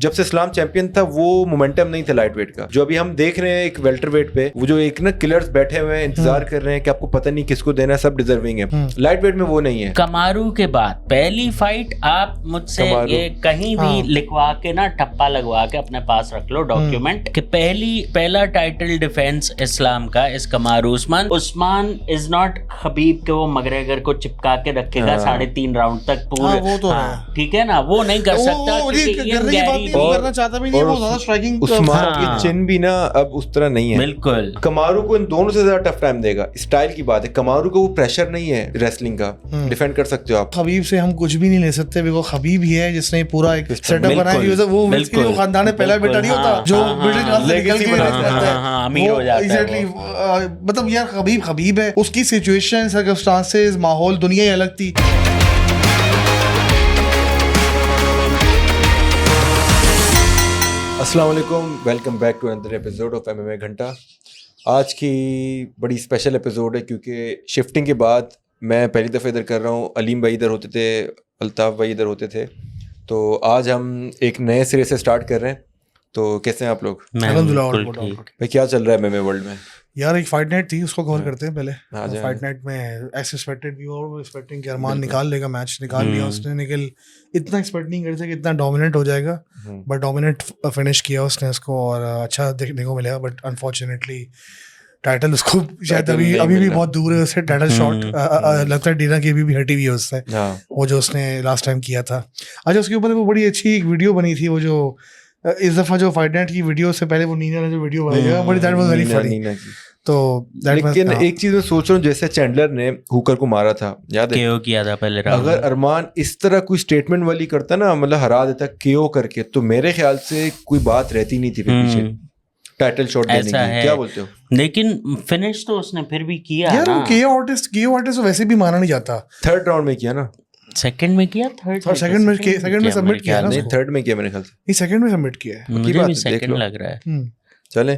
जब से इस्लाम चैंपियन था वो मोमेंटम नहीं था लाइट वेट का, जो अभी हम देख रहे हैं एक वेल्टर वेट पे, वो जो एक ना किलर्स बैठे हुए हैं इंतजार कर रहे हैं कि आपको पता नहीं किसको देना है, सब डिजर्विंग है। लाइट वेट में वो नहीं है। कमारू के बाद पहली फाइट आप मुझसे ये कहीं भी लिखवा के ना ठप्पा लगवा के अपने पास रख लो डॉक्यूमेंट कि पहला टाइटल डिफेंस इस्लाम का इस कमारू उस्मान इज नॉट हबीब के वो मगरेगर को चिपका के रखेगा 3.5 राउंड तक पूरे, वो तो ठीक है ना, वो नहीं कर सकता करना चाहता भी नहीं, वो ज्यादा स्ट्राइकिंग। उस्मान की चिन भी ना अब उस तरह नहीं है। बिल्कुल कमारू को इन दोनों से ज्यादा टफ टाइम देगा। स्टाइल की बात है, कमारू को वो प्रेशर नहीं है रेसलिंग का, डिफेंड कर सकते हो आप। हबीब से हम कुछ भी नहीं ले सकते बिकॉज़ हबीब ही है जिसने पूरा एक सेटअप बनाया। वो वो खानदान में पहला बेटा नहीं होता जो मिडिल क्लास से निकल के अमीर हो जाता है। एग्जैक्टली, मतलब यार हबीब है, उसकी सिचुएशन, सर्कमस्टांसेस, माहौल, दुनिया ही अलग थी। अस्सलाम वालेकुम, welcome back to another episode of MMA घंटा। आज की बड़ी स्पेशल एपिसोड है क्योंकि शिफ्टिंग के बाद मैं पहली दफ़ा इधर कर रहा हूँ। अलीम भाई इधर होते थे, अल्ताफ़ भाई इधर होते थे, तो आज हम एक नए सिरे से स्टार्ट कर रहे हैं। तो कैसे हैं आप लोग? भाई क्या चल रहा है MMA वर्ल्ड में? यार एक फाइट नाइट थी, उसको कवर करते हैं पहले। फाइट नाइट में ऐसे एक्सपेक्टेड भी और एक्सपेक्टिंग कि अरमान निकाल लेगा मैच, निकाल लिया उसने, लेकिन इतना एक्सपेक्ट नहीं करते कि इतना डोमिनेंट हो जाएगा, बट डोमिनेंट फिनिश किया उसने इसको और अच्छा देखने को मिलेगा। बट अनफॉर्चुनेटली टाइटल उसको शायद अभी भी बहुत दूर है उससे टाइटल शॉट। लगता है डीना की अभी भी हटी हुई है उससे, वो जो उसने लास्ट टाइम किया था। अच्छा, उसके ऊपर वो बड़ी अच्छी एक वीडियो बनी थी, वो जो इस दफा जो फाइट नाइट की वीडियो से पहले वो नीना ने जो वीडियो बनाई है, बड़ी दैट वाज वेरी फनी। तो लेकिन एक चीज मैं सोच रहा हूँ, जैसे चैंडलर ने हुकर को मारा था, याद है केओ किया था पहले, अगर अरमान इस तरह कोई स्टेटमेंट वाली करता ना, मतलब हरा देता केओ करके, तो मेरे ख्याल से कोई बात रहती नहीं थी फिर पीछे टाइटल शॉट देने की। क्या बोलते हो? लेकिन फिनिश तो उसने फिर भी किया यार। केओ आर्टिस्ट वैसे भी माना नहीं जाता। थर्ड राउंड में किया ना, सेकंड में किया, सेकंड में सबमिट किया ना, नहीं थर्ड में किया मेरे ख्याल से। नहीं, सेकंड में सबमिट किया है। मुझे भी सेकंड लग रहा है। चले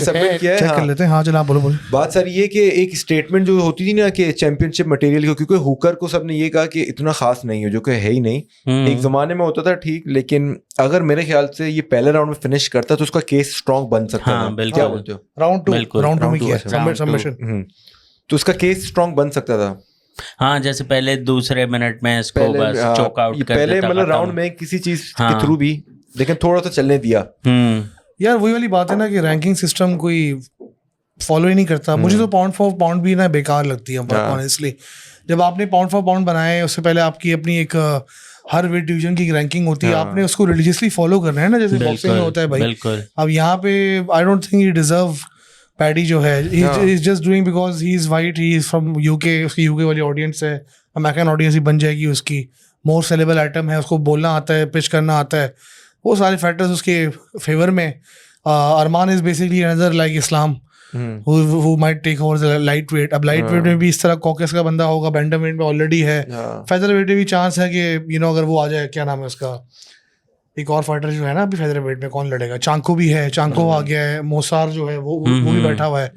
सबमिट किया है, चेक कर लेते हैं। हाँ चलो बोलो। बात सारी ये कि एक स्टेटमेंट जो होती थी ना कि चैंपियनशिप मटेरियल को, क्योंकि हुकर को सबने ये कहा कि इतना खास नहीं है, जो कि है ही नहीं। एक जमाने में होता था ठीक, लेकिन अगर मेरे ख्याल से ये पहले राउंड में फिनिश करता तो उसका केस स्ट्रॉन्ग बन सकता था। क्या बोलते हो? राउंड टू में किया सबमिशन, तो उसका केस स्ट्रॉन्ग बन सकता था। हाँ, जैसे पहले दूसरे मिनट में इसको बस चोक आउट कर पहले मतलब राउंड में किसी चीज के थ्रू भी, लेकिन थोड़ा सा चलने दिया। यार वही वाली बात है ना कि रैंकिंग सिस्टम कोई फॉलो ही नहीं करता। मुझे तो पाउंड फॉर पाउंड भी ना बेकार लगती है ऑनेस्टली। जब आपने पाउंड फॉर पाउंड बनाए, उससे पहले आपकी अपनी एक हर वेट डिवीजन की रैंकिंग होती है, आपने उसको रिलीजियसली फॉलो करना है ना, जैसे बॉक्सिंग में होता है भाई। अब यहाँ पे I don't think he deserve paddy जो है, he is just doing because he is white, he is from UK, उसकी यूके वाली ऑडियंस है, अमेरिकन ऑडियंस ही बन जाएगी उसकी, मोर सेलेबल आइटम है, उसको बोलना आता है, पिच करना आता है, वो सारे फैक्टर्स उसके फेवर में। Arman is basically another like Islam who might take over the light weight। अब लाइट वेट में भी इस तरह कॉकेस का बंदा होगा, बैंटम वेट में ऑलरेडी है, फेदर वेट में भी चांस है कि अगर वो आ जाए, क्या नाम है उसका, एक और फाइटर जो है ना अभी फेदर वेट में कौन लड़ेगा, चांको भी है, चांको आ गया है, मोसार जो है वो भी बैठा हुआ है।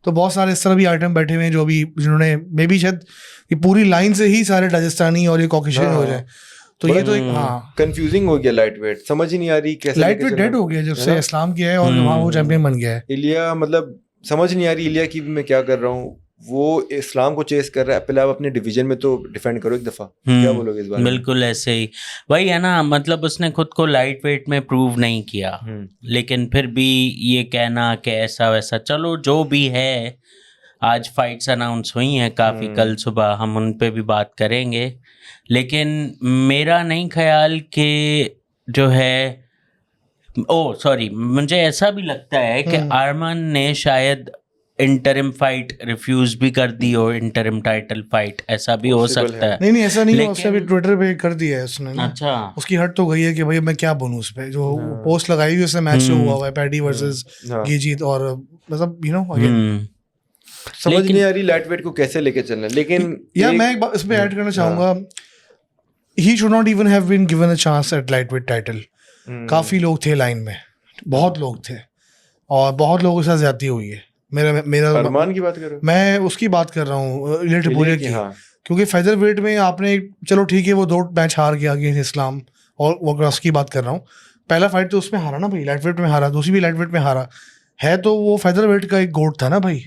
तो बहुत सारे इस तरह भी आइटम बैठे हुए हैं जो अभी जिन्होंने मे बी शायद ये पूरी लाइन से ही सारे राजस्थानी और ये कॉकेशियन हो जाए। तो ये तो एक कंफ्यूजिंग हो गया लाइट वेट, समझ ही नहीं आ रही कैसे लाइट वेट डेड हो गया जब से इस्लाम किया है और वहाँ वो चैंपियन बन गया है। इलिया, मतलब समझ नहीं आ रही इलिया की भी मैं क्या कर रहा हूँ, वो इस्लाम को चेस कर रहा है। पहले आप अपने डिवीजन में तो डिफेंड करो एक दफा। क्या बोलोगे इस बारे में? बिल्कुल ऐसे ही वही है ना, मतलब उसने खुद को लाइट वेट में प्रूव नहीं किया, लेकिन फिर भी ये कहना कि ऐसा वैसा, चलो जो भी है, आज फाइट्स अनाउंस हुई हैं काफ़ी, कल सुबह हम उन पे भी बात करेंगे। लेकिन मेरा नहीं ख्याल कि जो है, सॉरी, मुझे ऐसा भी लगता है कि अरमान ने शायद इंटरिम फाइट रिफ्यूज भी कर दी हो, इंटरिम टाइटल फाइट, ऐसा भी हो सकता है। नहीं ऐसा नहीं, उसने भी ट्विटर पे कर दिया है उसने। अच्छा, उसकी हट तो गई है कि भाई मैं क्या बोलूं उस पे, जो पोस्ट लगाई हुई उसने मैच जो हुआ है पैडी वर्सेस गीजीत, और मतलब अगेन समझ नहीं आ रही लाइट वेट को कैसे लेके चलना। लेकिन यार मैं इस पे ऐड करना चाहूंगा, he should not even have been given a chance at lightweight title. काफी लोग थे लाइन में, बहुत लोग थे, और बहुत लोगों के साथ ज्यादती हुई है। मेरा अरमान की बात कर रहा हूँ, मैं उसकी बात कर रहा हूँ, रिलेटेड की। क्योंकि फेदर वेट में आपने, चलो ठीक है, वो 2 मैच हार गया अगेंस्ट इस्लाम, और वो क्रॉस की बात कर रहा हूँ, पहला फाइट तो उसमें हारा ना भाई, लाइट वेट में हारा, दूसरी भी लाइट वेट में हारा है, तो वो फेदर वेट का एक गोट था ना भाई।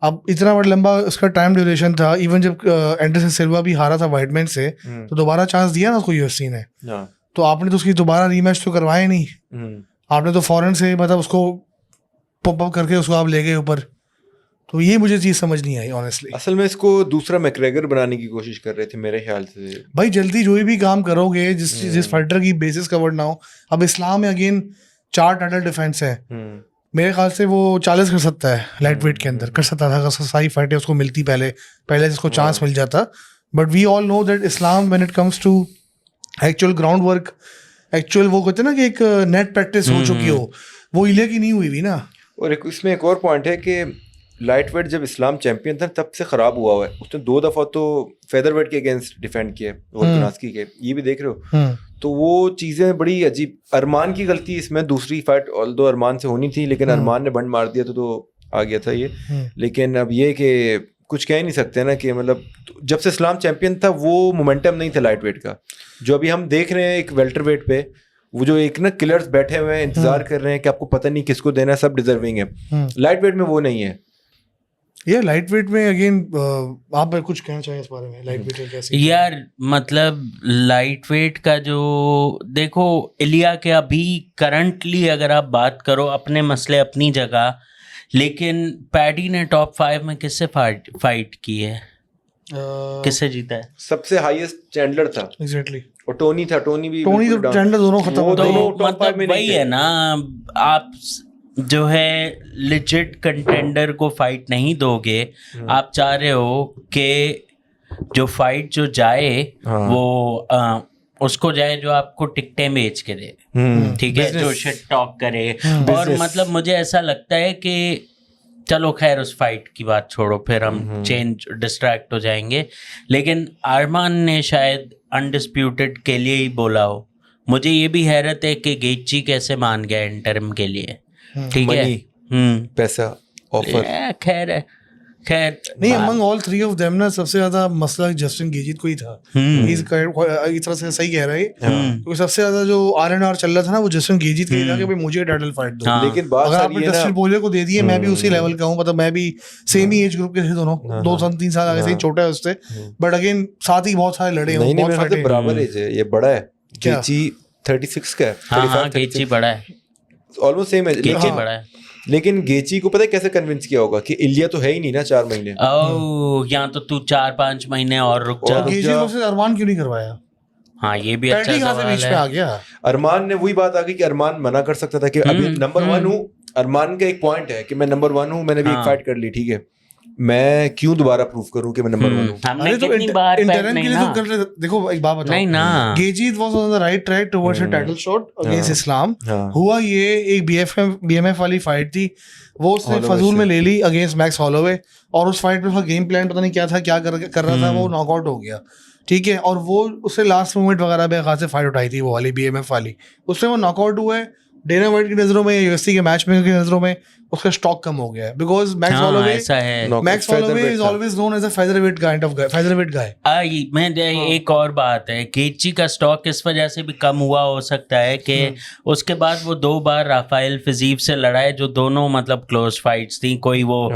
अब इतना बड़ा लंबा उसका टाइम ड्यूरेशन था, इवन जब एंडरसन सिल्वा भी हारा था वाइटमैन से, तो दोबारा चांस दिया ना उसको यूएफसी ने, तो आपने तो उसकी दोबारा रीमैच तो करवाया नहीं, आपने तो फौरन से मतलब उसको पॉप अप करके उसको आप ले गए ऊपर। तो ये मुझे चीज़ समझ नहीं आई ऑनेस्टली। असल में इसको दूसरा मैकग्रेगर बनाने की कोशिश कर रहे थे मेरे ख्याल से। भाई जल्दी जो भी काम करोगे जिस फाइटर की बेसिस कवर्ड ना हो, अब इस्लाम में अगेन 4 टाइटल डिफेंस है, मेरे ख्याल से वो 40 कर सकता है लाइट वेट के अंदर, कर सकता था, सारी फाइटें उसको मिलती पहले जिसको चांस मिल जाता। But we all know that Islam when it comes to actual ground work, actual वो कहते हैं ना कि एक नेट प्रैक्टिस हो चुकी हो, वो इलिया की नहीं हुई भी ना। और इसमें एक और पॉइंट है कि लाइट वेट जब इस्लाम चैंपियन था तब से ख़राब हुआ है, उसने 2 दफ़ा तो फेदर वेट के अगेंस्ट डिफेंड किया वोल्कानस्की के, ये भी देख रहे हो। तो वो चीज़ें बड़ी अजीब, अरमान की गलती इसमें दूसरी फाइट ऑल्दो अरमान से होनी थी, लेकिन अरमान ने बंड मार दिया तो आ गया था ये। लेकिन अब ये कि कुछ कह नहीं सकते ना कि मतलब जब से इस्लाम चैंपियन था वो मोमेंटम नहीं था लाइट वेट का, जो अभी हम देख रहे हैं एक वेल्टर वेट पे, वो जो एक ना किलर्स बैठे हुए हैं इंतजार कर रहे हैं कि आपको पता नहीं किसको देना है, सब डिजर्विंग है। लाइट वेट में वो नहीं है। ये लाइट वेट में अगेन आप कुछ कहना चाहिए इस बारे में, लाइट वेट कैसे? यार मतलब लाइट वेट का जो देखो, इलिया के अभी करंटली अगर आप बात करो, अपने मसले अपनी जगह, लेकिन पैडी ने टॉप 5 में किससे फाइट की है, किससे जीता है? सबसे हाईएस्ट चैंडलर था एग्जैक्टली, और टोनी था, टोनी तो चैंडलर दोनों खत्म हो गए। तो मतलब वही है ना, आप जो है लिजिट कंटेंडर को फाइट नहीं दोगे, आप चाह रहे हो कि जो फाइट जो जाए वो उसको जाए जो आपको टिकटें बेच के दे, ठीक है, जो शिट टॉक करे। और मतलब मुझे ऐसा लगता है कि चलो खैर उस फाइट की बात छोड़ो, फिर हम डिस्ट्रैक्ट हो जाएंगे, लेकिन अरमान ने शायद अनडिस्प्यूटेड के लिए ही बोला हो। मुझे ये भी हैरत है कि गेची कैसे मान गया इंटरिम के लिए, ठीक है, पैसा ऑफर, खैर नहीं, अमंग ऑल 3 ऑफ देम ना सबसे ज्यादा मसला जस्टिन गेजिट को ही था। इस तरह से सही कह रहा है, क्योंकि सबसे ज्यादा जो आरएनआर चल रहा था ना वो जस्टिन गेजिट के था कि भाई मुझे टाइटल फाइट दो। लेकिन बात अगर आपने डस्टिन पोरियर को दे दिए, मैं भी उसी लेवल का हूँ, मतलब मैं भी सेम ही एज ग्रुप के थे दोनों, 2-3 साल आगे से ही छोटा है उससे, बट अगेन साथ ही बहुत सारे लड़े हैं, बहुत फाइटें बराबर एज है, ये बड़ा है, गेची 36 का है। हाँ, गेची बड़ा है, ऑलमोस्ट सेम है, गेची बड़ा है। लेकिन गेची को पता है कैसे कन्विंस किया होगा कि इलिया तो है ही नहीं ना 4 महीने। या तो तू 4-5 महीने और रुक जा। गेजी को से अरमान क्यों नहीं करवाया? हाँ, ये भी अच्छा सवाल है। बीच में आ गया अरमान ने, वही बात आ गई कि अरमान मना कर सकता था कि अभी नंबर 1 हूँ। अरमान का एक पॉइंट है कि मैं नंबर 1 हूँ, मैंने भी एक फाइट कर ली, ठीक है, मैं क्यों दोबारा प्रूव करूं कि मैं नंबर 1 हूं? हमने कितनी बार इंटरन के लिए तो कर रहे। देखो एक बात बताओ, नहीं ना, गेजीत was on the right track towards a title shot against Islam. हुआ ये एक बीएमएफ वाली फाइट थी, वो उसने फजूल में ले ली अगेंस्ट मैक्स हॉलोवे, और उस फाइट में उसका गेम प्लान पता नहीं क्या था, क्या कर रहा था, वो नॉकआउट हो गया, ठीक है। और वो उससे लास्ट मोमेंट वगैरह में खास से फाइट उठाई थी, वो वाली बीएमएफ वाली, उसमें वो नॉकआउट हुआ है। डेना वाइट की नजरों में, यूएफसी के मैच मेकर की नजरों में उसका स्टॉक कम हो गया है, because Max Holloway is always known as a featherweight kind of featherweight guy. मैं एक और बात है, गेची का स्टॉक इस वजह से भी कम हुआ हो सकता है कि उसके बाद वो 2 बार राफेल फिजीव से लड़ाए, जो दोनों मतलब क्लोज फाइट्स थी, कोई वो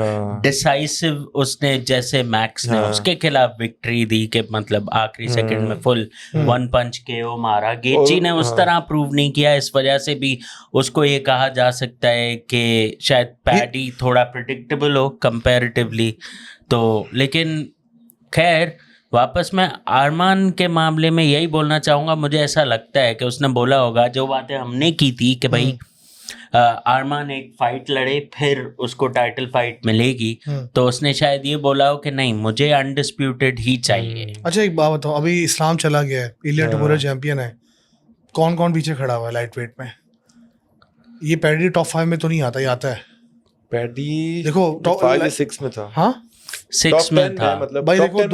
डिसाइसिव उसने जैसे मैक्स ने उसके खिलाफ विक्ट्री दी कि मतलब आखिरी सेकंड में फुल 1 पंच KO मारा। गेची ने उस तरह प्रूव नहीं किया, इस वजह से भी उसको ये कहा जा सकता है कि शायद पैडी थोड़ा प्रेडिक्टेबल हो कंपैरेटिवली। तो लेकिन खैर वापस मैं अरमान के मामले में यही बोलना चाहूँगा, मुझे ऐसा लगता है कि उसने बोला होगा जो बातें हमने की थी कि भाई अरमान एक फाइट लड़े फिर उसको टाइटल फाइट मिलेगी, तो उसने शायद ये बोला हो कि नहीं, मुझे अनडिस्प्यूटेड ही चाहिए। अच्छा एक बात बताओ, अभी इस्लाम चला गया है, इलिया टोपुरा चैंपियन है, कौन कौन पीछे खड़ा हुआ है लाइट वेट में? ये पैडी टॉप 5 में तो नहीं आता, ये आता है पैडी, देखो टॉप 5 या 6 में था। हाँ 6 में था, मतलब भाई देखो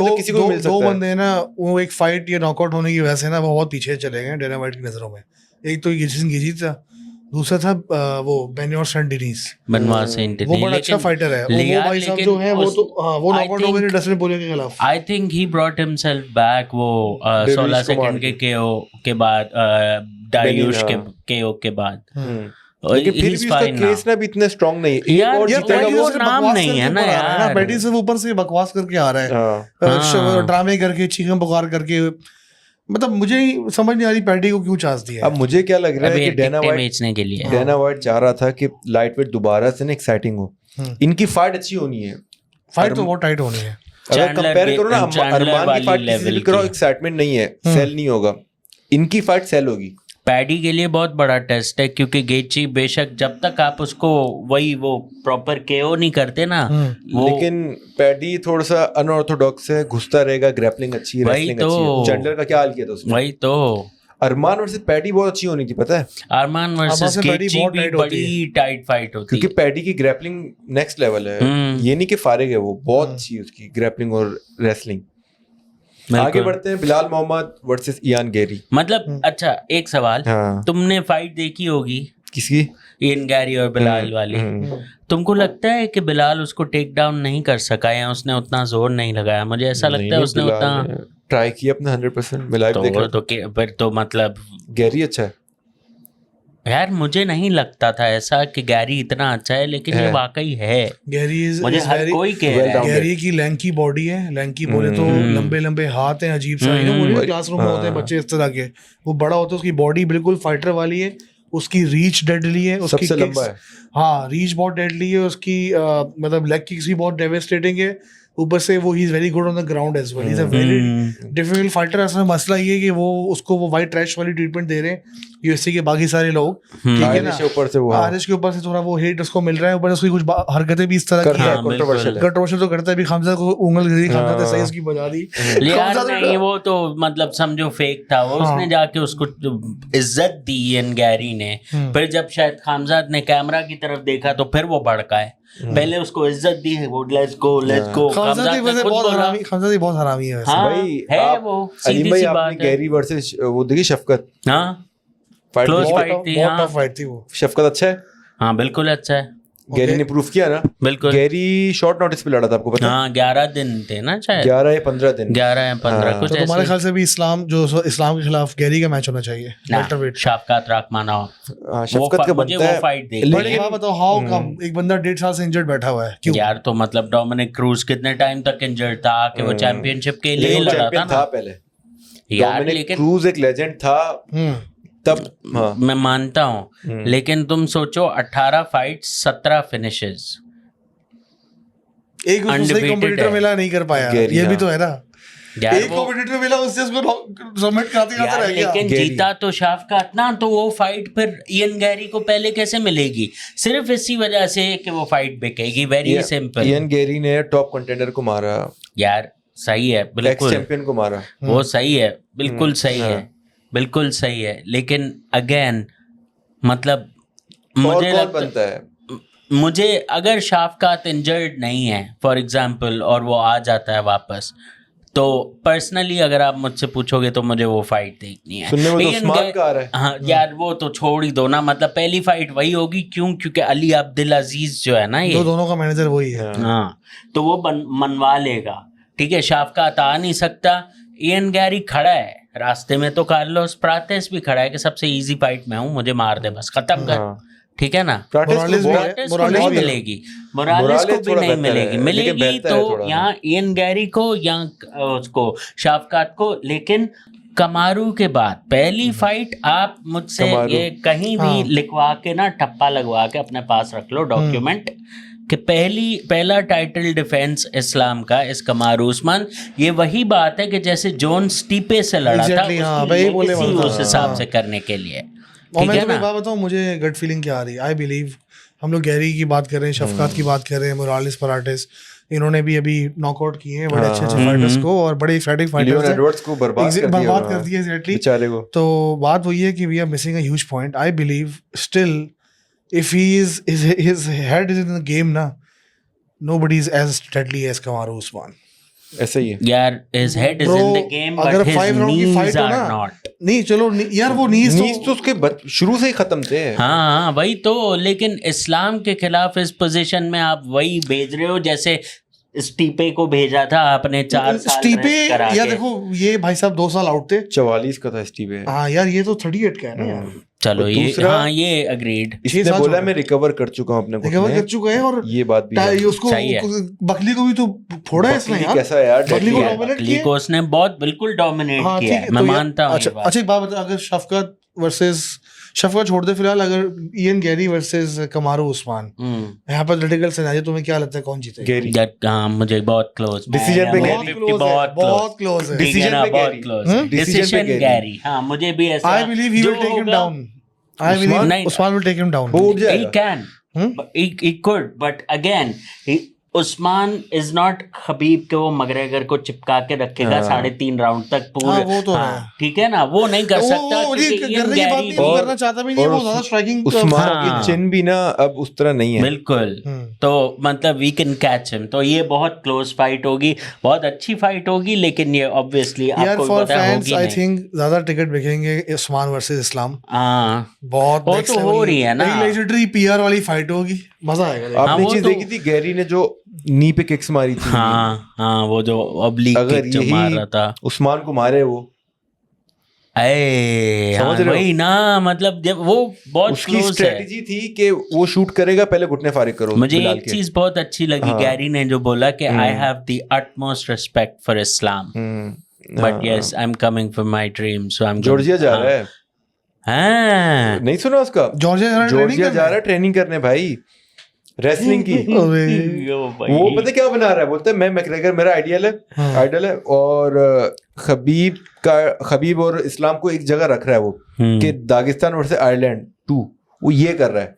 दो बंदे हैं ना, वो एक फाइट या नॉकआउट होने की वजह से ना वो बहुत पीछे चले गए डेना वाइट की नजरों में। एक तो गेजित था, दूसरा था वो बेनोर सेंटिनीज, वो बड़ा अच्छा फाइटर है, वो भाई साहब जो है वो तो वो नॉकआउट हो गए डस्टिन पोरियर के खिलाफ। I think he brought himself back वो 16 सेकंड के KO के बाद दायूश हाँ। के केओ के बाद। लेकिन फिर भी उसका केस ना भी इतना स्ट्रांग नहीं है। यार, और यार, जीतेगा वो वो। नाम नहीं है ना यार। पैटी सिर्फ ऊपर से बकवास करके आ रहा है, हाँ। ड्रामे करके, चीखम पुकार करके। मतलब मुझे ही समझ नहीं आ रही पैटी को क्यों चांस दिया है। अब मुझे क्या लग रहा है कि डेना बेचने के लिए डेना वाइट चाह रहा था कि लाइट वेट दोबारा से ना एक्साइटिंग हो, इनकी फाइट अच्छी होनी है, फाइट तो बहुत टाइट होनी है। अगर कंपेयर करो ना अरमान की फाइट किसी से भी करो, एक्साइटमेंट नहीं है, सेल नहीं होगा, इनकी फाइट सेल होगी। पैडी के लिए बहुत बड़ा टेस्ट है, क्योंकि गेची बेशक जब तक आप उसको वो प्रॉपर केओ नहीं करते ना, वो लेकिन पैडी थोड़ा सा अनऑर्थोडॉक्स है, घुसता रहेगा, ग्रैपलिंग अच्छी है, रेसलिंग अच्छी है। चैंडलर का क्या हाल किया था उसने? वही तो। अरमान वर्सेस पैडी बहुत अच्छी होनी थी, पता है? अरमान वर्सेस गेची भी बड़ी टाइट फाइट होती है, क्योंकि पैडी की ग्रैपलिंग नेक्स्ट लेवल है। ये नहीं कि फारिग है, वो बहुत अच्छी है उसकी ग्रैपलिंग और रेसलिंग। आगे बढ़ते हैं, Belal Muhammad versus Ian Garry. मतलब अच्छा, एक सवाल, तुमने फाइट देखी होगी किसकी? इयान गैरी और बिलाल वाली। तुमको लगता है कि बिलाल उसको टेक डाउन नहीं कर सका या उसने उतना जोर नहीं लगाया? मुझे ऐसा लगता है उसने उतना ट्राई किया अपने 100%। मैं लाइव देख रहा था। फिर तो मतलब गैरी अच्छा है यार। मुझे नहीं लगता था ऐसा कि गैरी इतना अच्छा है, लेकिन ये वाकई है। मुझे हर कोई कह रहा है गैरी की लैंकी बॉडी है, लैंकी बोले तो लंबे लंबे हाथ हैं, अजीब सा, वो क्लासरूम में होते हैं बच्चे इस तरह के, वो बड़ा होता है, उसकी बॉडी बिल्कुल फाइटर वाली है, उसकी रीच डेडली है, उसकी सबसे लंबा है। हाँ, रीच बहुत डेडली है उसकी, मतलब लेग किक्स भी बहुत डेवास्टेटिंग है। ऊपर से वो he is very good on the ground as well, he is a very difficult fighter. असल मसला ये है कि वो उसको वो वाइट ट्रैश वाली ट्रीटमेंट दे रहे हैं यूएफसी के बाकी सारे लोग, ठीक है ना? ऊपर से वो आरिश के ऊपर से थोड़ा वो हेट उसको मिल रहा है, ऊपर उसकी कुछ हरकतें भी इस तरह की है, कंट्रोवर्शियल तो करता है भी। खमजा को उंगल गिरी, खमजा ने सही उसकी बजा दी यार। नहीं, वो तो मतलब समझो फेक था वो। उसने जाके उसको इज्जत दी इयान गैरी ने, फिर जब शायद खामजाद ने कैमरा की तरफ देखा तो फिर वो भड़का है। पहले उसको इज्जत दी है, वो लेट्स गो। खामजादी बहुत हरामी है वैसे। भाई है वो सीधी सी बात है। गैरी वर्सेस वो देखी शफकत, हाँ क्लोज फाइट थी, बहुत टफ फाइट थी वो। शफकत अच्छा है, हाँ बिल्कुल अच्छा है। गैरी ने प्रूफ किया ना। बिल्कुल। गैरी शॉर्ट नोटिस पे लड़ा था, आपको पता है? हाँ 11 दिन थे ना, शायद 11 या 15 दिन, 11 या 15 कुछ। तो तुम्हारे ख्याल से भी इस्लाम के खिलाफ गैरी का मैच होना चाहिए? शफकत रखमाना, शफकत का बनता है। फाइट देख। लेकिन बताओ हाउ कम एक बंदा 1.5 साल से इंजर्ड बैठा हुआ है, क्यों? यार तो मतलब डोमिनिक क्रूज कितने टाइम तक इंजर्ड था कि वो चैंपियनशिप के लिए लड़ा था ना पहले यार। लेकिन क्रूज एक लेजेंड था तब। हाँ। मैं मानता हूँ, लेकिन तुम सोचो 18 फाइट्स 17 फिनिशेस, एक उसको कॉम्पिटिटर मिला नहीं कर पाया, ये भी तो है ना। एक कॉम्पिटिटर मिला, उससे उसको सबमिट कराते रह गया। लेकिन जीता तो शफकत ना, तो वो फाइट फिर इयान गैरी को पहले कैसे मिलेगी? सिर्फ इसी वजह से कि वो फाइट बिकेगी। Very simple. इयान गैरी ने टॉप कंटेंडर को मारा यार, सही है, बिल्कुल चैंपियन को मारा, वो सही है, बिल्कुल सही है, बिल्कुल सही है। लेकिन अगेन मतलब मुझे लगता है, मुझे अगर शफकत इंजर्ड नहीं है फॉर एग्जांपल और वो आ जाता है वापस, तो पर्सनली अगर आप मुझसे पूछोगे तो मुझे वो फाइट देखनी है। सुनने में तो उस्मान का आ रहा है। हाँ यार, वो तो छोड़ ही दो ना। मतलब पहली फाइट वही होगी, क्योंकि अली अब्दुल अजीज जो है ना, ये दोनों का मैनेजर वही है। हाँ, तो वो मनवा लेगा, ठीक है। शफकत आ नहीं सकता, इयान गैरी खड़ा है रास्ते में, तो कार्लोस प्राटेस भी खड़ा है कि सबसे इजी फाइट में हूँ, मुझे मार दे बस, खत्म कर, ठीक है ना। मोरालेस को नहीं मिलेगी, मोरालेस को भी नहीं मिलेगी, मिलेगी तो यहाँ इयान गैरी को या उसको शफकत को। लेकिन कमारू के बाद पहली फाइट आप मुझसे ये कहीं भी लिखवा के ना, ठप्पा लगवा के अपने पास रख लो डॉक्यूमेंट, कि पहला टाइटल डिफेंस इस्लाम का इस कमारू उस्मान। ये वही बात है कि जैसे जॉन स्टीपे से लड़ा था, उस हिसाब से करने के लिए, ठीक है ना। बात बताऊं, मुझे गट फीलिंग क्या आ रही है? आई बिलीव हम लोग गैरी की बात कर रहे हैं, शफकत की बात कर रहे हैं, मोरालेस पराटेस, इन्होंने भी अभी नॉकआउट किए हैं बड़े अच्छे फाइटर्स को, और बड़े एक्साइटिंग फाइटर्स एडवर्ड्स को बर्बाद कर दिया एग्जैक्टली बेचारे को। तो बात वही है कि we are missing a huge point. I believe still if his head is in the game ना, nobody is as deadly as Kamaru Usman. ऐसा ही है यार, his head is in the game but his knees are not. नहीं चलो यार, वो knees तो उसके शुरू से ही खत्म थे। हाँ वही तो। लेकिन इस्लाम के खिलाफ इस पोजीशन में आप वही भेज रहे हो जैसे स्टीपे को भेजा था आपने 4 साल स्टीपे रेस्ट करा यार के। देखो ये भाई साहब 2 साल आउट थे। 44 का था स्टीव है। हाँ यार ये तो 38 का है ना यार। चलो और ये दूसरा- हाँ ये अग्रीड। इसने साल बोला छोटा। मैं रिकवर कर चुका हूँ अपने रिकवर घुटने। कर चुका है और ये बात भी है। उसको सही है। बकली को भी तो फोड़ा है इसने बकली यार। कैसा है यार, बकली deadly को है। dominate बकली किया। को उसने बहुत बिल्कुल डोमिनेट हाँ किया ठीक है, है मैं तो यार- मानता हूँ ये बात। अच्छा एक बात बता, अगर शफकत वर्सेस शफकत छोड़ दे फिलहाल, अगर इयन गैरी वर्सेस कमारू उस्मान, यहाँ पर पॉलिटिकल सिनेरियो तुम्हें क्या लगता है कौन जीतेगा? गैरी। हाँ मुझे बहुत क्लोज Decision पे बहुत क्लोज है, बहुत क्लोज है। Decision पे बहुत गैरी। क्लोज Decision पे डिसीजन गैरी। गैरी। हाँ मुझे भी ऐसा I believe he जो will take him होगा, down. I नहीं। believe Usman will take him down. वो उठ he जाएगा। can he could but again Usman is not Khabib के वो मगरेगर को चिपका के रखेगा 3.5 राउंड तक पूरे। हाँ, वो तो है। ठीक है ना, वो नहीं कर सकता वो क्योंकि करने इयन की बात गैरी नहीं, वो और- करना चाहता भी नहीं है, और वो ज्यादा स्ट्राइकिंग उस्मान हाँ। की चिन भी ना अब उस तरह नहीं है। बिल्कुल। तो मतलब वी कैन कैच हिम। तो ये बहुत क्लोज फाइट होगी, बहुत अच्छी फाइट होगी, लेकिन ये ऑब्वियसली यार आपको फॉर पता फैंस होगी आई नहीं। थिंक ज्यादा टिकट बिकेंगे उस्मान वर्सेस इस्लाम। हाँ बहुत वो next तो हो level, रही है ना। एक लेजेंडरी पीआर वाली फाइट होगी, मजा आएगा देखने। आपने वो चीज तो- देखी थी गैरी ने जो नी पे किक्स मारी थी। हाँ वो जो ऑब्लिक अगर किक जो मार रहा था, उस्मान को मारे वो, समझ रहे हो? वही ना, मतलब जब वो बहुत उसकी क्लोज है। स्ट्रेटजी थी कि वो शूट करेगा पहले घुटने फारिग करो मुझे बिलाल एक के। चीज बहुत अच्छी लगी, हाँ। गैरी ने जो बोला कि I have the utmost respect for Islam but yes I'm coming for my dream so I'm Georgia जा रहा है। हाँ नहीं सुना उसका? जॉर्जिया जा रहा है ट्रेनिंग करने भाई, रेसलिंग की। वो पता क्या बना रहा है, बोलता है मैं मैकग्रेगर मेरा आइडियल है और खबीब और इस्लाम को एक जगह रख रहा है वो कि दागिस्तान वर्सेस आयरलैंड 2 वो ये कर रहा है।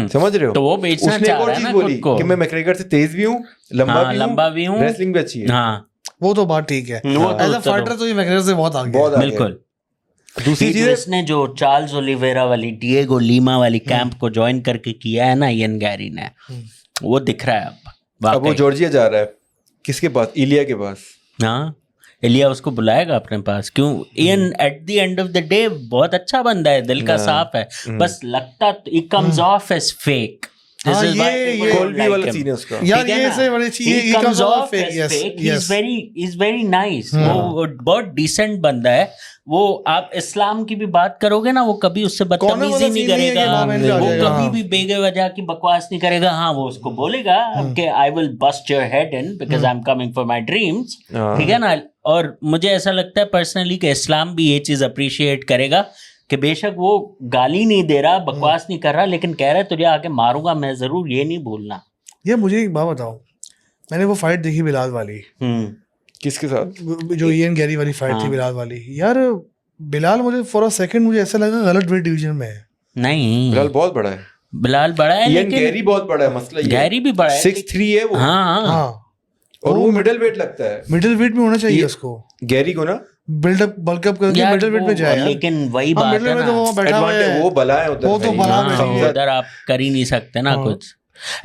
समझ रहे हो? तो वो बेचना उसने एक चाह और रहा है चीज ना बोली खुद को कि मैं मैकग्रेगर से तेज भी हूँ, लंबा भी हूँ, रेसलिंग भी अच्छी है। हाँ वो तो बात ठीक है। वो तो एज अ चलो। फाइटर तो ये मैकग्रेगर से बहुत आगे बहुत है। आगे है। बिल्कुल। दूसरी ये चीज जो है, इसने जो चार्ल्स ओलिवेरा वाली डिएगो लीमा वाली कैंप को ज्वाइन करके किया है ना इयन गैरी ने, वो दिख रहा है अब अब वो वाकई। जॉर्जिया जा रहा है किसके पास? इलिया के पास। हाँ इलिया उसको बुलाएगा अपने पास, क्यों? Ian at the end of the day बहुत अच्छा बंदा है, दिल का साफ है, बस लगता it comes off as fake. हाँ, ये कोल्बी वाला सीन है उसका। यार ठीक है ये ना? से बड़ी चीज He ये comes off fake, as yes, fake. yes. He's very nice. वो बहुत डिसेंट बंदा है वो। आप इस्लाम की भी बात करोगे ना, वो कभी उससे बदतमीजी वाला नहीं scene नहीं है कि करेगा, moment पे आ वो जाएगा, कभी हाँ। भी बेगे वजह की बकवास नहीं करेगा। हाँ वो उसको बोलेगा कि I will bust your head in because I am coming for my dreams. ठीक है ना? और मुझे ऐसा लगता है पर्सनली कि इस्लाम भी ये चीज अप्रिशिएट करेगा कि बेशक वो गाली नहीं दे रहा, बकवास नहीं कर रहा, लेकिन कह रहा है तुझे आके मारूंगा मैं जरूर, ये नहीं भूलना। ये मुझे एक बात बताओ, मैंने वो फाइट देखी बिलाल वाली, किसके साथ? जो इयन गैरी वाली फाइट थी हाँ। बिलाल वाली। यार बिलाल मुझे फॉर अ सेकंड मुझे ऐसा लगा गलत वेट डिवीजन में है। नहीं बिलाल बहुत बड़ा है। बिलाल बड़ा है इयन लेकिन गैरी बहुत बड़ा है, मसला ये है। गैरी भी बड़ा है 6'3" है वो। हाँ हाँ और वो मिडिल वेट लगता है मिडिल वेट में होना चाहिए ये- उसको, गैरी को ना। बिल्डअप बल्कअप करके यार मिडिल वेट वो- में जाए यार। लेकिन वही हाँ, बात मिडिल है में ना, तो वो बैठा हुआ एडवांटेज है। वो बला है उधर वो तो भाई। बला हाँ, बैठी है। उधर आप कर ही नहीं सकते ना हाँ। कुछ।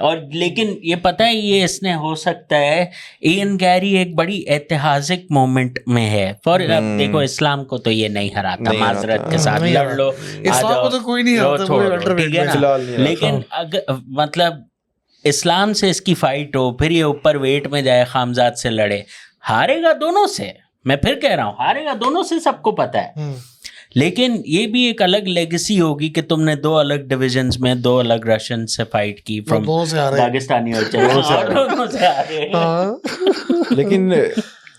और लेकिन ये पता है ये इसने हो सकता है इयन गैरी एक बड़ी ऐतिहासिक मोमेंट में है फॉर अब देखो इस्लाम को तो ये नहीं हराता, नहीं माजरत हराता। के साथ नहीं लड़ हराता। लो, इस्लाम को तो कोई नहीं हराता, छोड़ो, पूरे welterweight ठीक है में। ना? फिलहाल नहीं हराता। लेकिन अगर मतलब इस्लाम से इसकी फाइट हो, फिर ये ऊपर वेट में जाए, खामजाद से लड़े, हारेगा दोनों से। मैं फिर कह रहा हूँ हारेगा दोनों से, सबको पता है। लेकिन ये भी एक अलग लेगेसी होगी कि तुमने 2 अलग डिविजन्स में 2 अलग रशियन से फाइट की, फ्रॉम दोनों से आ रहे हैं। दागिस्तानी और दोनों से आ रहे हैं। हाँ। लेकिन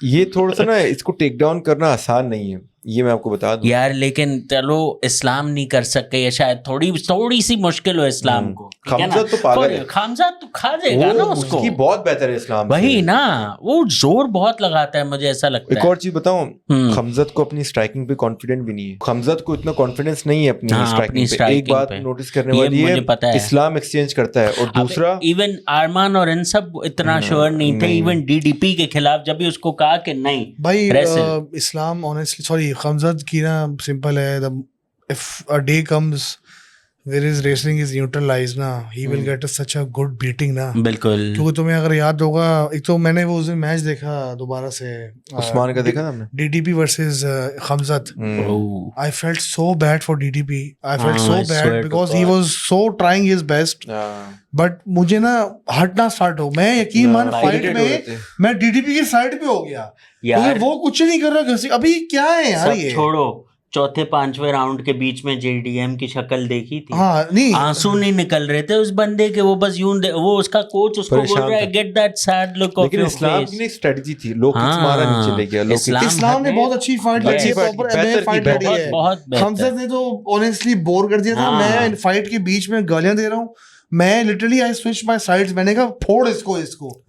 ये थोड़ा सा ना इसको टेक डाउन करना आसान नहीं है, ये मैं आपको बता दूं। यार लेकिन चलो इस्लाम नहीं कर सके, या शायद थोड़ी सी मुश्किल हो इस्लाम को, ठीक है ना? खामजाद तो पागल है। खामजाद तो खा जाएगा ना वो उसको, उसकी बहुत बेहतर है इस्लाम वही से। ना, वो जोर बहुत लगाता है, मुझे ऐसा लगता एक है। और चीज बताऊं, खमजत को अपनी स्ट्राइकिंग पे कॉन्फिडेंट भी नहीं है। खमजत को इतना कॉन्फिडेंस नहीं है अपनी हाँ, अपनी स्ट्राइकिंग पे। striking एक बात पे। नोटिस करने ये वाली मुझे है, पता है। इस्लाम एक्सचेंज करता है और दूसरा इवन आरमान और इन सब इतना श्योर नहीं थे, इवन डीडीपी के खिलाफ जब भी उसको कहा कि नहीं भाई wrestle। इस्लाम ऑनेस्टली सॉरी खमजत की ना सिंपल है, if a day comes where his wrestling is neutralized ना, he will get such a good beating ना. बिल्कुल क्योंकि तुम्हें अगर याद होगा, एक तो मैंने वो उस दिन मैच देखा दोबारा से, उस्मान का देखा था हमने, DDP versus Khamzat. Oh. I felt so bad for DDP. I felt so I bad swear to because he God. was so trying his best. But मुझे ना हटना स्टार्ट हो, मैं यकीन मान फाइट में मैं DDP की साइड पे हो गया यार, वो कुछ नहीं कर रहा घसी. अभी क्या है यार, ये छोड़ो, चौथे पांचवे राउंड के बीच में JDM की शक्ल देखी थी. हाँ, नहीं आंसू नहीं निकल रहे थे उस बंदे के, वो बस यूं वो उसका कोच उसको बोल रहा है get that sad look of your face. लेकिन इस्लाम की स्ट्रेटजी थी, लोग किक मारा नीचे ले गया. इस्लाम ने बहुत अच्छी फाइट लड़ी है, प्रॉपर एमएमए फाइट लड़ी है. हमजद ने तो ऑनेस्टली बोर कर दिया था. मैं फाइट के बीच में गालियां दे रहा हूँ, मैं literally I switch my sides. मैंने कहा फोड़ इसको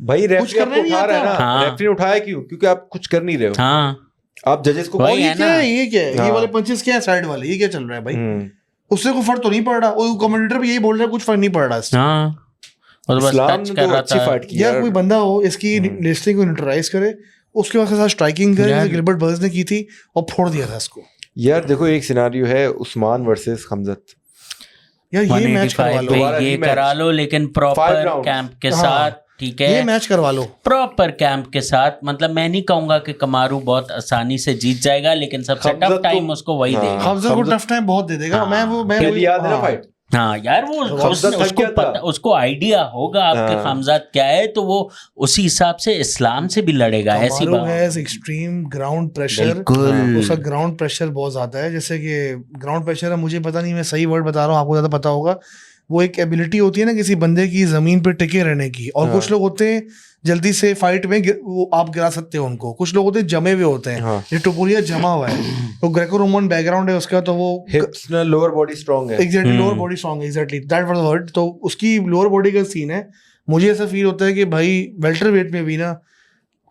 भाई. रेफरी आपको उठा रहा है ना, रेफरी उठाया क्यों? क्योंकि आप कुछ कर नहीं रहे हो. हाँ, आप जजेस को ये क्या है, ये वाले पंचेस क्या है साइड वाले, ये क्या चल रहा है भाई? उससे कोई फर्क तो नहीं पड़ रहा. वो कमेंटेटर भी यही बोल रहा है, कुछ फर्क नहीं पड़ रहा इससे. और बस टच कर रहा था. फाइट की यार, कोई बंदा हो इसकी रेसलिंग को न्यूट्रलाइज करे, उसके बाद साथ स्ट्राइकिंग करे जैसे गिलबर्ट बर्न्स ने की थी, और फोड़ दिया था इसको. यार देखो, एक सिनेरियो है उस्मान वर्सेस हमजत. यार ये मैच करवा लो, ये करा लो, लेकिन प्रॉपर कैंप के साथ. ठीक है, ये मैच करवा लो प्रॉपर कैंप के साथ. मतलब मैं नहीं कहूंगा कि कमारू बहुत आसानी से जीत जाएगा, लेकिन सबसे टफ टाइम उसको वही देगा. हमजत को टफ टाइम बहुत दे देगा. मैं याद है ना फाइट. हाँ यार, वो उसको पता, उसको आइडिया होगा आपके हमजात क्या है, तो वो उसी हिसाब से इस्लाम से भी लड़ेगा. ऐसी बात है. एक्सट्रीम ग्राउंड प्रेशर, उसका ग्राउंड प्रेशर बहुत ज्यादा है. जैसे कि ग्राउंड प्रेशर है, मुझे पता नहीं, मैं सही वर्ड बता रहा हूँ, आपको ज्यादा पता होगा. वो एक एबिलिटी होती है ना किसी बंदे की जमीन पे टिके रहने की. और कुछ लोग होते हैं जल्दी से फाइट में वो आप गिरा सकते हो उनको. कुछ लोग होते हैं जमे हुए होते हैं. ये टोपुरिया जमा हुआ है, तो ग्रेको रोमन बैकग्राउंड है उसका, तो वो हिप्स ना लोअर बॉडी स्ट्रांग है. एग्जैक्टली, लोअर बॉडी स्ट्रांग है, exactly that was the word. तो उसकी लोअर बॉडी का सीन है. मुझे ऐसा फील होता है कि भाई वेल्टर वेट में भी ना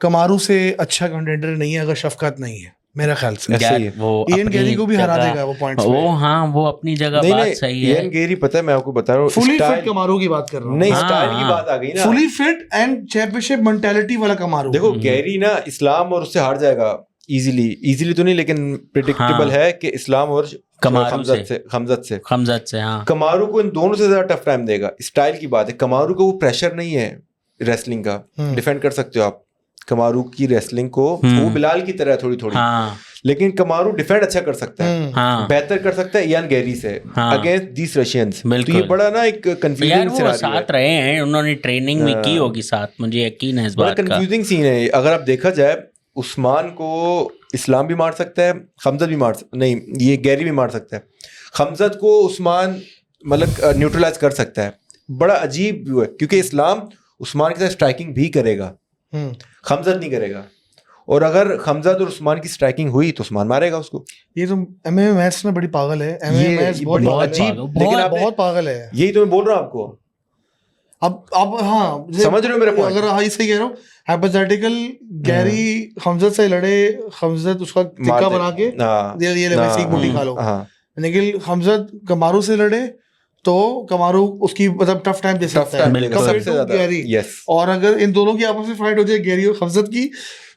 कमारू से अच्छा कंटेंडर नहीं है अगर शफकत नहीं है, मेरा ख्याल से. वो इयन गेरी को भी हरा देगा वो पॉइंट्स वो. हाँ, वो अपनी जगह बात सही है. इयन गेरी, पता है मैं आपको बता रहा हूँ, फुली फिट कमारू की बात कर रहा हूँ. नहीं, स्टाइल की बात आ गई ना. Fully fit and championship mentality वाला कमारू. देखो गेरी ना इस्लाम और उससे हार जाएगा इजीली तो नहीं, लेकिन प्रेडिक्टेबल है कि इस्लाम और हमजत से. हाँ, कमारू को इन दोनों से ज्यादा टफ टाइम देगा. स्टाइल की बात है, कमारू को वो प्रेशर नहीं है रेसलिंग का, डिफेंड कर सकते हो आप कमारू की रेसलिंग को. वो बिलाल की तरह थोड़ी. लेकिन कमारू डिफेंड अच्छा कर सकता है, बेहतर कर सकता है इयान गेरी से अगेंस्ट दीस रशियंस. तो ये बड़ा ना एक कंफ्यूजिंग सीन है. साथ रहे हैं उन्होंने, ट्रेनिंग में की होगी साथ, मुझे यकीन है इस बात का. कंफ्यूजिंग सीन है. अगर आप देखा जाए, उस्मान को इस्लाम भी मार सकता है, हमजत भी नहीं, ये गेरी भी मार सकता है. हमजत को उस्मान मतलब न्यूट्रलाइज कर सकता है. बड़ा अजीब व्यू है, क्योंकि इस्लाम उस्मान के साथ स्ट्राइकिंग भी करेगा, हमजत नहीं करेगा. और अगर हमजत और उस्मान की स्ट्राइकिंग हुई तो उस्मान मारेगा उसको. ये तो एमएमए मैच ना बड़ी पागल है. एमएमए मैच बहुत अजीब, लेकिन आप बहुत पागल है. यही तो मैं बोल रहा हूँ आपको. अब हाँ, समझ रहे हो मेरा पॉइंट? अगर हाँ सही कह रहा हूँ, हाइपोथेटिकल गेरी हमजत से लड़े, हमजत उसका टिक्का बना के ये ले भाई, सीख बूटी खा लो. लेकिन हमजत कमारू से लड़े तो कमारू उसकी मतलब टफ टाइम दे सकता है गेरी. और अगर इन दोनों की आपस में फाइट हो जाए, गेरी और हमजत की,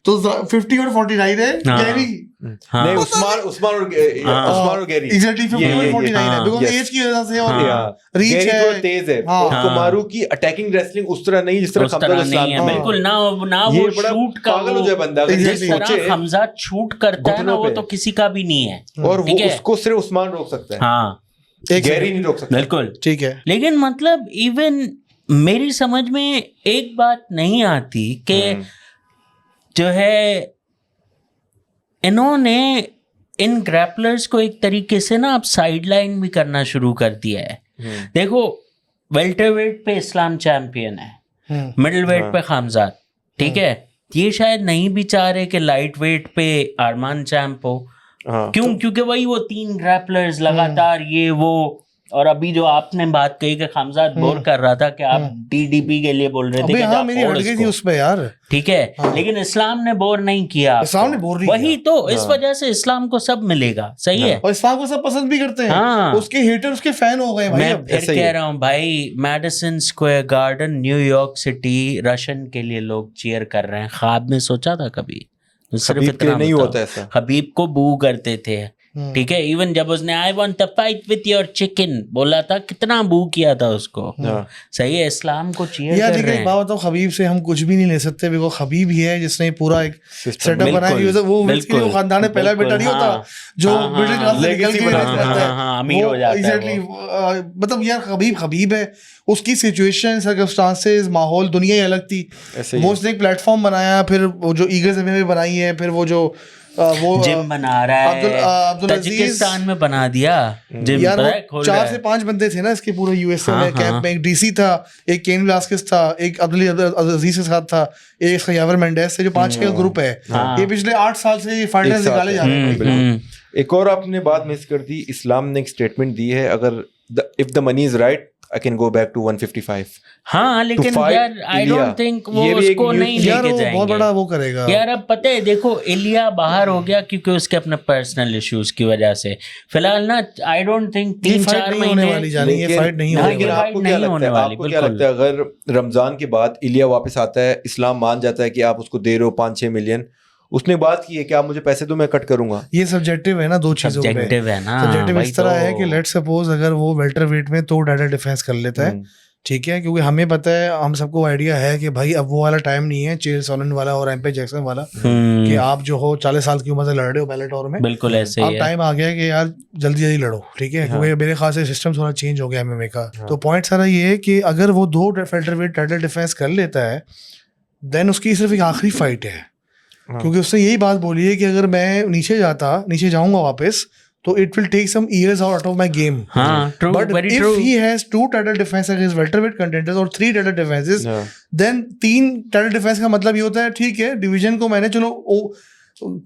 तो 50 और 49 है गेरी. नहीं, उस्मान और गेरी एग्जैक्टली 50 और 49 है, बिकॉज़ एज की वजह से और रीच है, थोड़ा तेज है. और कमारू की अटैकिंग रेसलिंग उस तरह नहीं जिस तरह हमजत नहीं है. बिल्कुल ना वो शूट का पागल हो जाए बंदा. जिस तरह हमजत शूट करता है ना, वो तो किसी का भी नहीं है. और वो उसको सिर्फ उस्मान रोक सकता है. हाँ, गेरी नहीं रोक सकता. बिल्कुल ठीक है. लेकिन मतलब इवन मेरी समझ में एक बात नहीं आती कि जो है इन्होंने इन ग्रैपलर्स को एक तरीके से ना अब साइडलाइन भी करना शुरू कर दिया है. देखो, वेल्टरवेट पे इस्लाम चैंपियन है, मिडिल वेट पे हमजात, ठीक है. ये शायद नहीं भी चाह रहे कि लाइट वेट पे अरमान चैंप हो. क्यों? क्योंकि वही वो 3 ग्रैपलर्स लगातार ये वो. और अभी जो आपने बात कही कि हमजात बोर कर रहा था कि आप डीडीपी के लिए बोल रहे थे, हाँ, मेरी हट गई थी उस पे यार. ठीक है, लेकिन इस्लाम ने बोर नहीं किया. इस्लाम ने बोर नहीं वही किया. तो इस वजह से इस्लाम को सब मिलेगा. सही है, और इस्लाम को सब पसंद भी करते हैं. हाँ, उसके हेटर उसके फैन हो गए भाई. मैं फिर कह रहा हूँ भाई, Madison Square garden, New York city, Russian के लिए लोग चीयर कर रहे हैं. ख्वाब में सोचा था कभी? सिर्फ इतना नहीं होता ऐसा. हबीब को बू करते थे, ठीक है, इवन जब उसने I want to fight with your chicken बोला था, कितना बू किया था उसको। सही है, इस्लाम को चीयर कर रहे हैं। बात बताओ, खबीब से हम कुछ भी नहीं ले सकते, बिकॉज़ खबीब ही है जिसने पूरा एक सेटअप बनाया। वो उसके लिए खानदान में पहला बेटा नहीं होता जो मिडिल क्लास से निकल के अमीर हो जाता है। एग्जैक्टली, मतलब यार खबीब है, उसकी सिचुएशन, सर्कमस्टांसेस, माहौल, दुनिया ही अलग थी। वो उसने एक प्लेटफॉर्म बनाया, फिर वो जो ईगल्स एमएमए बनाई है, फिर वो जो वो जिम बना रहा है, ताजिकिस्तान में बना दिया जिम। यार वो 4 से 5 बंदे थे ना इसके पूरे यूएसए में कैंप में। एक डीसी था, एक केन वेलास्केस था, एक अब्दुल अजीज के साथ था, एक इसका यावर मेंडेस से, जो 5-6 का ग्रुप है। ये पिछले 8 साल से फाइटर्स निकाले जा रहे हैं। एक और आपने बात मिस कर दी, इस्लाम ने एक स्टेटमेंट दी है, अगर if the money is right I can go back to 155। हाँ, लेकिन यार आई डोंट थिंक वो उसको नहीं लेके जाएंगे। बहुत बड़ा वो करेगा यार। अब पता है, देखो इलिया बाहर हो गया क्योंकि उसके अपने पर्सनल इश्यूज की वजह से। फिलहाल ना आई डोंट थिंक 3-4 महीने वाली जानी, ये फाइट नहीं होने वाली। आपको क्या लगता है अगर रमजान के बाद इलिया वापस आता है, इस्लाम मान जाता है कि आप उसको दे रहे हो 5-6 मिलियन, उसने बात की है कि आप मुझे पैसे दो, मैं कट करूंगा। ये सब्जेक्टिव है ना, दो चीजों पे सब्जेक्टिव है ना। सब्जेक्टिव इस तरह है कि लेट्स सपोज अगर वो वेल्टर वेट में तो डाटा डिफेंस कर लेता है, ठीक है, क्योंकि हमें पता है, हम सबको आइडिया है कि भाई अब वो वाला टाइम नहीं है चेल सोलन वाला और एम्पे जैक्सन वाला कि आप जो हो 40 साल की उम्र से लड़ रहे हो बेलाटोर में। बिल्कुल ऐसे ही अब टाइम आ गया कि यार जल्दी जल्दी लड़ो, ठीक है, क्योंकि मेरे ख्याल से सिस्टम थोड़ा चेंज हो गया एमएमए का। तो पॉइंट सारा ये है कि अगर वो 2 वेल्टर वेट टाइटल डिफेंस कर लेता है, देन उसकी सिर्फ एक आखिरी फाइट है, क्योंकि उसने यही बात बोली है कि अगर मैं नीचे जाऊंगा वापस, तो it will take some years out of my game. But if he has 2 title defence against welterweight contenders और 3 title defences, then 3 title defence का मतलब ये होता है, ठीक है, डिवीजन को मैंने चलो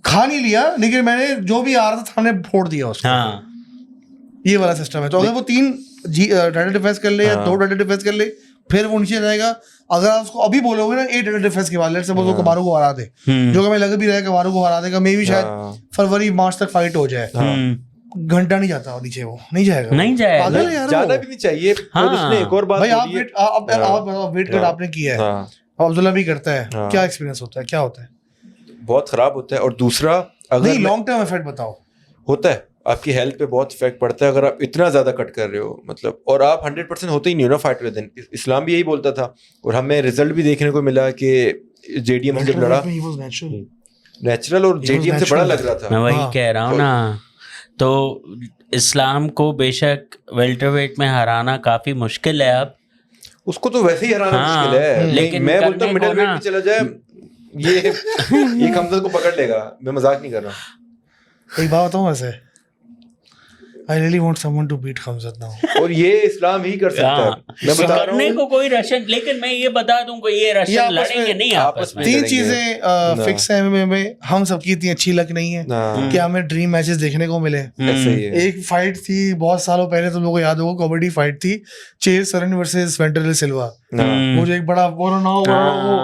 खा नहीं लिया, लेकिन मैंने जो भी आ रहा था सामने फोड़ दिया उसको। ये वाला सिस्टम है। तो अगर वो 3 टाइटल डिफेंस कर ले या 2 टाइटल डिफेंस कर ले, फिर वो नीचे जाएगा। अगर आप उसको अभी बोलोगे ना 8 टाइटल डिफेंस के बाद, लेट्स सपोज वो कबारू को हरा दे, जो कि मैं लग भी रहा है कबारू को हरा देगा, मे भी शायद फरवरी मार्च तक फाइट हो जाए। घंटा नहीं जाता नीचे, वो नहीं जाएगा, जाना भी नहीं चाहिए। और उसने एक और बात भाई, आप वेट कर आपने किया है, अब्दुल्ला भी करता है, क्या एक्सपीरियंस होता है, क्या होता है? बहुत खराब होता है। और दूसरा, अगर लॉन्ग टर्म इफेक्ट बताओ। होता है, आपकी हेल्थ पे बहुत इफेक्ट पड़ता है अगर आप इतना ज्यादा कट कर रहे हो, मतलब, और आप 100% होते ही नहीं हो ना फाइट विद। इस्लाम भी यही बोलता था, और हमें रिजल्ट भी देखने को मिला कि जेडीएम से जब लड़ा, नेचुरल और जेडीएम से बड़ा लग रहा था। मैं वही कह रहा हूँ ना। तो इस्लाम को बेशक वेल्टरवेट में हराना काफी मुश्किल है। अब उसको तो वैसे ही हराना मुश्किल है, लेकिन मैं बोलता हूँ मिडिल वेट में चला जाए, ये हमजा को पकड़ लेगा। मैं मजाक नहीं कर रहा। एक बात बताऊँ, वैसे I really want someone to beat Khamzat now. और ये इस्लाम ही कर सकता है। मैं बता रहा हूँ को कोई रशियन, लेकिन मैं ये बता दूं को ये रशियन लड़ेंगे नहीं आपस में। 3 चीजें फिक्स है एमएमए में, हम सबकी इतनी अच्छी लक नहीं है कि हमें ड्रीम मैचेस देखने को मिले। एक फाइट थी बहुत सालों पहले, तुम लोगों को याद होगा, कबड्डी फाइट थी, चेल सोलन वर्सेस वेंटरल सिल्वा। वो जो एक बड़ा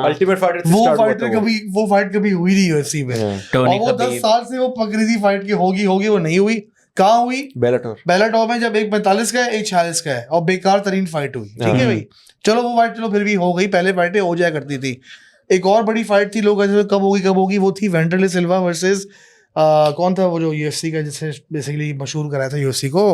अल्टीमेट फाइटर, वो फाइट कभी हुई नहीं यूएफसी में, और वो 10 साल से वो पक रही थी फाइट की होगी, वो नहीं हुई। कहाँ हुई? बेलाटोर में, जब एक 45 का है, एक 46 का है, और बेकार तरीन फाइट हुई। ठीक है भाई, चलो वो फाइट फिर भी हो गई, पहले फाइटें हो जाया करती थी। एक और बड़ी फाइट थी, लोग कब होगी, वो थी वेंटरले सिल्वा वर्सेस कौन था वो जो यूएफसी का, जिससे बेसिकली मशहूर कराया था यूएफसी को,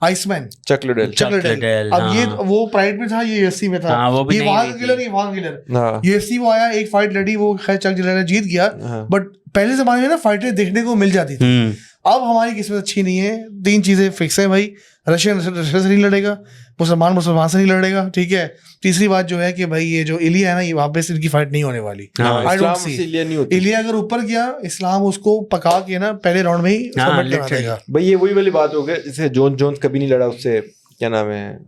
आइसमैन, चक लिडेल। अब ये वो प्राइड में था, ये यूएफसी में था। ये वहां का किलर यूएफसी में आया, एक फाइट लड़ी, वो खैर चक लिडेल जीत गया। बट पहले जमाने में ना फाइटें देखने को मिल जाती थी। अब हमारी किस्मत अच्छी नहीं है। 3 चीजें फिक्स है भाई, रशियन से नहीं लड़ेगा, मुसलमान से नहीं लड़ेगा, ठीक है। तीसरी बात जो है कि भाई ये जो इलिया है ना, ये वापस इनकी फाइट नहीं होने वाली। आई डोंट सी इलिया अगर ऊपर गया, इस्लाम उसको पका के ना पहले राउंड में ही सबमिट करा देगा। भाई ये वही वाली बात हो गई, जैसे जोन्स कभी नहीं लड़ा उससे, क्या नाम है,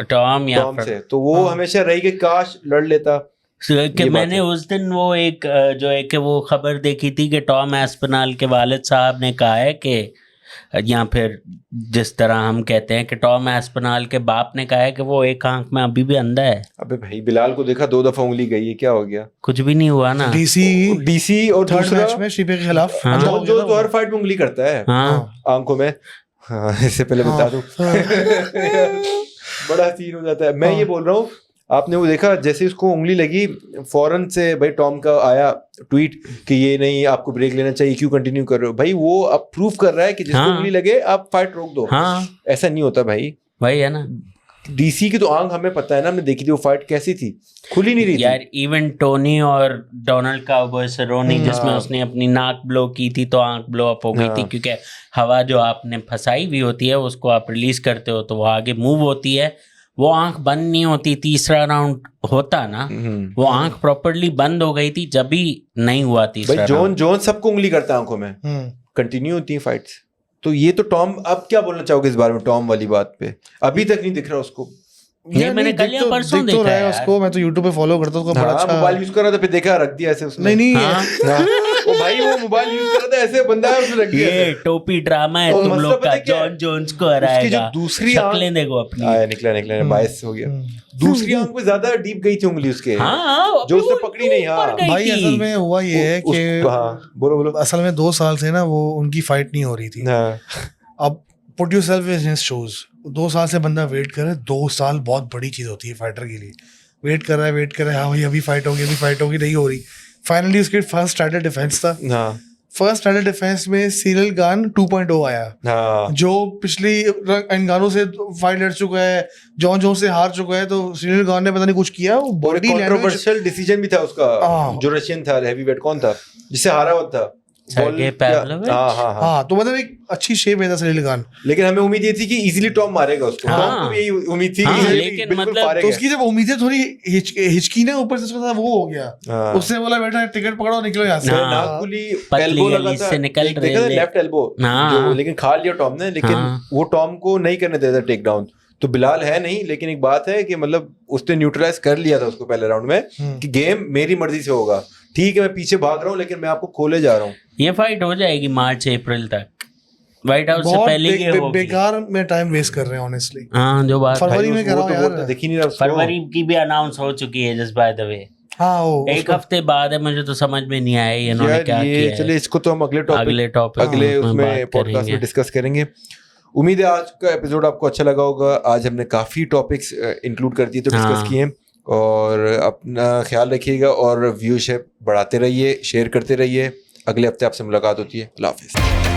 टॉम से, तो वो हमेशा रही कि काश लड़ लेता। कि मैंने उस दिन वो एक जो है कि वो खबर देखी थी कि टॉम एस्पिनाल के वालिद साहब ने कहा है कि, या फिर जिस तरह हम कहते हैं कि टॉम एस्पिनाल के बाप ने कहा है कि वो एक आंख में अभी भी अंधा है। अबे भाई, बिलाल को देखा 2 दफा उंगली गई है, क्या हो गया? कुछ भी नहीं हुआ ना। डीसी और थर्ड मैच में शिपे के खिलाफ जो तो हर फाइट में उंगली करता है आंखों में। इससे पहले बता दूं, बड़ा सीन हो जाता है। मैं ये बोल रहा हूँ, आपने वो देखा जैसे उसको उंगली लगी फौरन से भाई टॉम का आया ट्वीट कि ये नहीं आपको ब्रेक लेना चाहिए, क्यों कंटिन्यू कर रहे हो भाई। वो अब प्रूव कर रहा है कि जिसको उंगली लगे आप फाइट रोक दो। ऐसा नहीं होता भाई, वही है ना। डीसी की तो आंख हमें पता है ना, हमने देखी थी वो फाइट कैसी थी, खुली नहीं रही यार। इवन टोनी और डोनाल्ड काउबॉय सरोनी जिसमें उसने अपनी नाक ब्लो की थी तो आंख ब्लो अप हो गई थी, क्योंकि हवा जो आपने फंसाई हुई होती है उसको आप रिलीज करते हो तो वो आगे मूव होती है, वो आंख बंद नहीं होती। तीसरा राउंड होता ना, वो आंख प्रॉपर्ली बंद हो गई थी, जब भी नहीं हुआ तीसरा राउंड। जॉन सबको उंगली करता है आंखों में, कंटिन्यू होती है फाइट्स। तो ये तो टॉम, अब क्या बोलना चाहोगे इस बारे में टॉम वाली बात पे? अभी तक नहीं दिख रहा उसको। ये मैंने कल या परसों देखा तो है उसको, मैं तो YouTube पे फॉलो करता हूँ, बड़ा अच्छा मोबाइल यूज कर रहा था, फिर देखा रख दिया ऐसे उसने। नहीं वो भाई वो मोबाइल यूज कर रहा था ऐसे, बंदा है उसने रख दिया। ये टोपी ड्रामा है तुम लोग का, जॉन जोन्स को हराएगा। उसकी जो दूसरी शक्लें देखो अपनी, आया निकला बायस हो गया। दूसरी आंख पे ज्यादा डीप गई थी उंगली उसके, जो उसने पकड़ी नहीं। भाई असल में हुआ ये है कि बोलो असल में 2 साल से ना वो उनकी फाइट नहीं हो रही थी। अब put yourself in his shoes, 2 साल से बंदा वेट कर रहा है। 2 साल बहुत बड़ी चीज होती है फाइटर के लिए। वेट कर रहा है, हाँ भाई अभी फाइट होगी, नहीं हो रही। फाइनली उसके फर्स्ट टाइटल डिफेंस था। फर्स्ट टाइटल डिफेंस में सीरियल गान 2.0 आया, जो पिछली इन गानों से फाइट लड़ चुका है, जॉन जोन्स से हार चुका है, तो सीरियल गान ने पता नहीं कुछ किया। वो बॉडी कंट्रोवर्शियल डिसीजन भी था उसका, जो रशियन था हेवीवेट, कौन था जिससे हारा हुआ था? हाँ, तो मतलब एक अच्छी शेप है सीरियल गान। लेकिन हमें उम्मीद ये थी कि इजीली टॉम मारेगा उसको। टॉम को भी यही उम्मीद थी, लेकिन मतलब तो उसकी जब उम्मीदें थोड़ी हिचकी ना, ऊपर से उसका वो हो गया। उससे बोला बेटा टिकट पकड़ो, निकलो यहाँ से। नागपुली एल्बो लगा था, लेफ्ट एल्बो, लेकिन खा लिया टॉम ने। लेकिन वो टॉम को नहीं करने देता टेक डाउन। तो बिलाल है नहीं, लेकिन एक बात है कि मतलब उसने न्यूट्रलाइज कर लिया था उसको पहले राउंड में कि गेम मेरी मर्जी से होगा। ठीक है मैं पीछे भाग रहा हूँ, लेकिन मैं आपको खोले जा रहा हूँ। ये फाइट हो जाएगी मार्च अप्रैल तक, व्हाइट हाउस से पहले ये होगी। बेकार में टाइम वेस्ट कर रहे हैं ऑनेस्टली। हाँ, जो बात फरवरी में कराओ यार, देख ही नहीं रहा। फरवरी की भी अनाउंस हो चुकी है जस्ट बाय द वे। हाँ, एक हफ्ते बाद है, मुझे तो समझ में नहीं आया ये इन्होंने क्या किया है। चलिए इसको तो हम अगले उसमें पॉडकास्ट में डिस्कस करेंगे। उम्मीद है आज का एपिसोड आपको अच्छा लगा होगा। आज हमने काफी टॉपिक्स इंक्लूड कर दिए, तो डिस्कस किए। और अपना ख्याल रखिएगा और व्यूअरशिप बढ़ाते रहिए, शेयर करते रहिए। अगले हफ्ते आपसे मुलाकात होती है। अल्लाह हाफिज़।